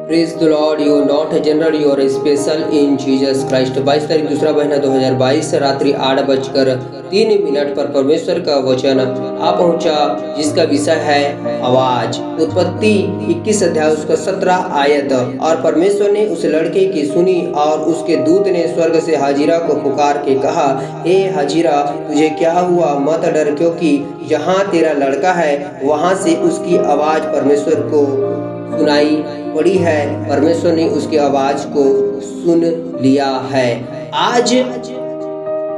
Praise the Lord, you are not a general, you are special in Jesus Christ. 22 तारीख दूसरा महीना 2022 रात्रि 8:03 पर परमेश्वर का वचन आ पहुंचा, जिसका विषय है आवाज। उत्पत्ति 21 अध्याय उसका 17 आयत। और परमेश्वर ने उस लड़के की सुनी और उसके दूत ने स्वर्ग से हाजिरा को पुकार के कहा, हे हाजिरा, तुझे क्या हुआ? मत डर, क्योंकि जहाँ तेरा लड़का है वहाँ से उसकी आवाज परमेश्वर को सुनाई पड़ी है। परमेश्वर ने उसकी आवाज को सुन लिया है। आज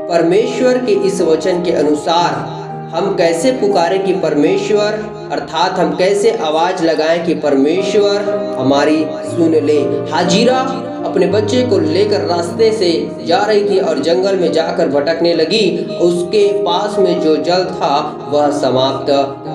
परमेश्वर के इस वचन के अनुसार हम कैसे पुकारें कि परमेश्वर, अर्थात हम कैसे आवाज लगाएं कि परमेश्वर हमारी सुन ले। हाजिरा अपने बच्चे को लेकर रास्ते से जा रही थी और जंगल में जाकर भटकने लगी। उसके पास में जो जल था वह समाप्त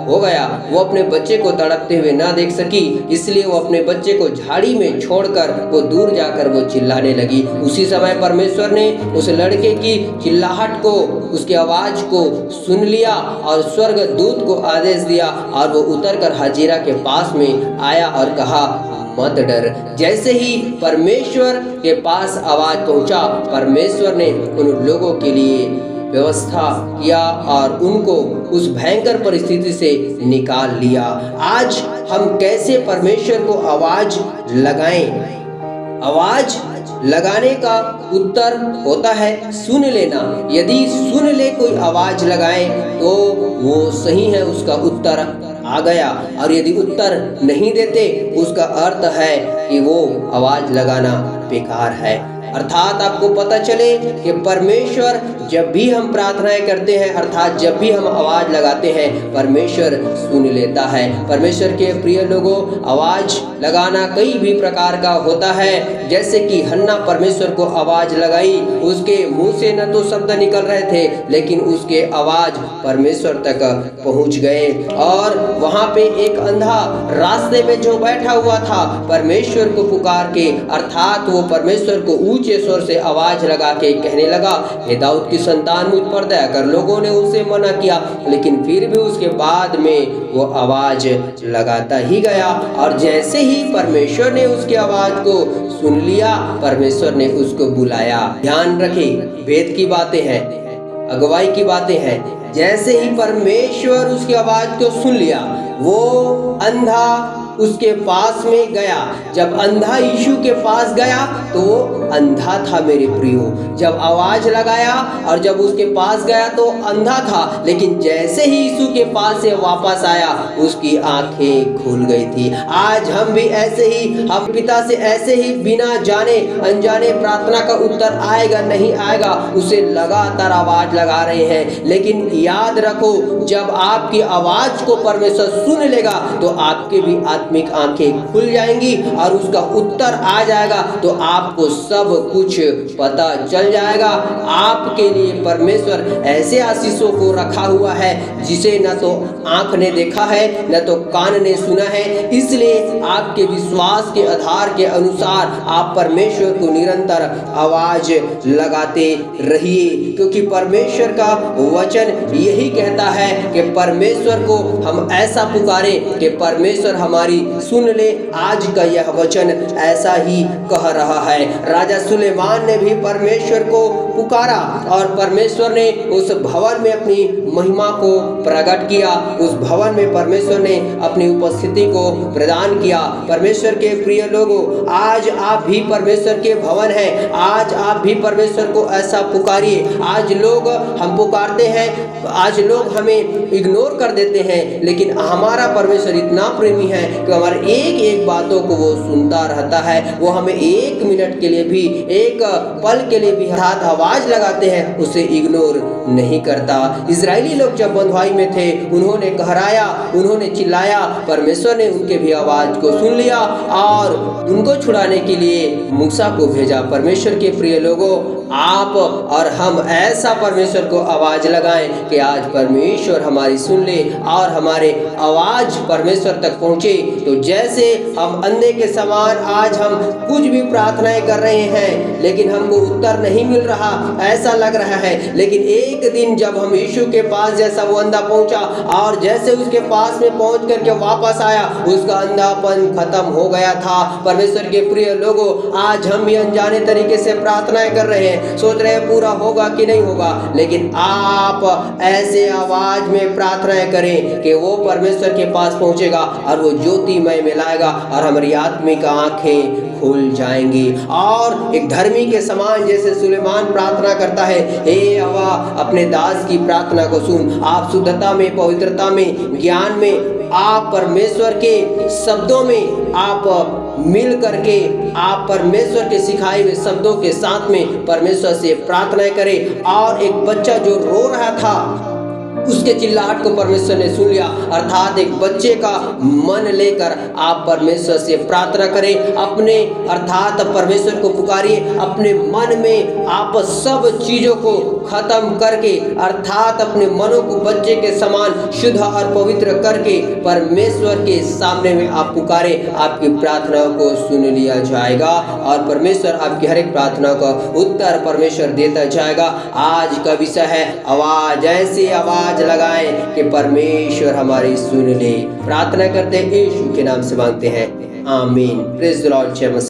हो गया। वो अपने बच्चे को तड़पते हुए ना देख सकी, इसलिए वो अपने बच्चे को झाड़ी में छोड़कर वो दूर जाकर वो चिल्लाने लगी। उसी समय परमेश्वर ने उस लड़के की चिल्लाहट को, उसकी आवाज को सुन लिया और स्वर्ग दूत को आदेश दिया और वो उतरकर हाजिरा के पास में आया और कहा, मत डर। जैसे ही परमेश्वर के पास आवाज पहुंचा, परमेश्वर ने उन लोगों के लिए व्यवस्था किया और उनको उस भयंकर परिस्थिति से निकाल लिया। आज हम कैसे परमेश्वर को आवाज लगाएं? आवाज लगाने का उत्तर होता है सुन लेना। यदि सुन ले कोई आवाज लगाए तो वो सही है, उसका उत्तर आ गया। और यदि उत्तर नहीं देते, उसका अर्थ है कि वो आवाज लगाना बेकार है। अर्थात आपको पता चले कि परमेश्वर जब भी हम प्रार्थनाएं करते हैं, अर्थात जब भी हम आवाज लगाते हैं, परमेश्वर सुन लेता है। परमेश्वर के प्रिय लोगों, आवाज लगाना कई भी प्रकार का होता है। जैसे कि हन्ना परमेश्वर को आवाज लगाई, उसके मुंह से न तो शब्द निकल रहे थे, लेकिन उसके आवाज परमेश्वर तक पहुंच गए। और वहां पे एक अंधा रास्ते में जो बैठा हुआ था, परमेश्वर को पुकार के, अर्थात वो परमेश्वर को ऊंचे स्वर से आवाज लगा के कहने लगा, हे दाऊद की संतान, मुझ पर दया कर। लोगों ने उसे मना किया, लेकिन फिर भी उसके बाद में वो आवाज लगाता ही गया। और जैसे ही परमेश्वर ने उसकी आवाज को सुन लिया, परमेश्वर ने उसको बुलाया। ध्यान रखें, वेद की बातें हैं, अगुवाई की बातें हैं। जैसे ही परमेश्वर उसकी आवाज को सुन लिया, वो अंधा उसके पास में गया। जब अंधा यीशु के पास गया तो वो अंधा था मेरे प्रियो। जब आवाज लगाया और जब उसके पास गया तो अंधा था, लेकिन जैसे ही यीशु के पास से वापस आया, उसकी आंखें खुल गई थी। आज हम भी ऐसे ही, हम पिता से ऐसे ही बिना जाने अनजाने प्रार्थना का उत्तर आएगा नहीं आएगा, उसे लगातार आवाज लगा रहे हैं। लेकिन याद रखो, जब आपकी आवाज को परमेश्वर सुन लेगा तो आपके भी आत्मिक आंखें खुल जाएंगी और उसका उत्तर आ जाएगा, तो आपको सब कुछ पता चल जाएगा। आपके लिए परमेश्वर ऐसे आशीषों को रखा हुआ है जिसे न तो आंख ने देखा है, न तो कान ने सुना है। इसलिए आपके विश्वास के आधार के अनुसार आप परमेश्वर को निरंतर आवाज लगाते रहिए, क्योंकि परमेश्वर का वचन यही कहता है कि परमेश्वर को हम ऐसा पुकारें कि परमेश्वर हमारी सुन ले। आज का यह वचन ऐसा ही कह रहा है। राजा सुलेमान ने भी परमेश्वर को पुकारा और परमेश्वर ने उस भवन में अपनी महिमा को प्रकट किया। उस भवन में परमेश्वर ने अपनी उपस्थिति को प्रदान किया। परमेश्वर के प्रिय लोगों, आज आप भी परमेश्वर के भवन हैं। आज आप भी परमेश्वर को ऐसा पुकारिए। आज लोग हम पुकारते हैं, आज लोग हमें इग्नोर कर देते हैं, लेकिन हमारा परमेश्वर इतना प्रेमी है कि हमारे एक एक बातों को वो सुनता रहता है। वो हमें एक मिनट के लिए भी, एक पल के लिए भी हाथ आवाज लगाते हैं, उसे इग्नोर नहीं करता। इजरायली लोग जब बंधुआई में थे, उन्होंने कहराया, उन्होंने चिल्लाया, परमेश्वर ने उनके भी आवाज को सुन लिया और उनको छुड़ाने के लिए मूसा को भेजा। परमेश्वर के प्रिय लोगों, आप और हम ऐसा परमेश्वर को आवाज लगाएं कि आज परमेश्वर हमारी सुन ले और हमारे आवाज परमेश्वर तक पहुंचे। तो जैसे हम अंधे के समान आज हम कुछ भी प्रार्थनाएं कर रहे हैं लेकिन हमको उत्तर नहीं मिल रहा, ऐसा लग रहा है, लेकिन एक दिन जब हम यीशु के पास जैसा वो अंधा पहुंचा और जैसे उसके पास में पहुंच करके वापस आया, उसका अंधापन खत्म हो गया था। परमेश्वर के प्रिय लोगों, आज हम भी अनजाने तरीके से प्रार्थनाएं कर रहे हैं, सोच रहे हैं पूरा होगा कि नहीं होगा, लेकिन आप ऐसे आवाज में प्रार्थनाएं करें कि वो परमेश्वर के पास पहुंचेगा और वो ज्योतिमय में लाएगा और हमारी आत्मिक आंखें खुल जाएंगी। और एक धर्मी के समान जैसे सुलेमान प्रार्थना करता है, हे यहोवा अपने दास की प्रार्थना को सुन। आप शुद्धता में, पवित्रता में, ज्ञान में, आप परमेश्वर के शब्दों में आप मिल करके आप परमेश्वर के सिखाए हुए शब्दों के साथ में परमेश्वर से प्रार्थनाएं करें। और एक बच्चा जो रो रहा था उसके चिल्लाहट को परमेश्वर ने सुन लिया, अर्थात एक बच्चे का मन लेकर आप परमेश्वर से प्रार्थना करें, अपने अर्थात परमेश्वर को पुकारिए, अपने मन में आप सब चीजों को खत्म करके अर्थात अपने मनों को बच्चे के समान शुद्ध और पवित्र करके परमेश्वर के सामने में आप पुकारें। आपकी प्रार्थनाओं को सुन लिया जाएगा और परमेश्वर आपकी हर एक प्रार्थना का उत्तर परमेश्वर देता जाएगा। आज का विषय है आवाज, ऐसी आवाज लगाएं कि परमेश्वर हमारी सुन ले। प्रार्थना करते हैं, यीशु के नाम से मांगते हैं, आमीन। Praise the Lord. जय मसीह।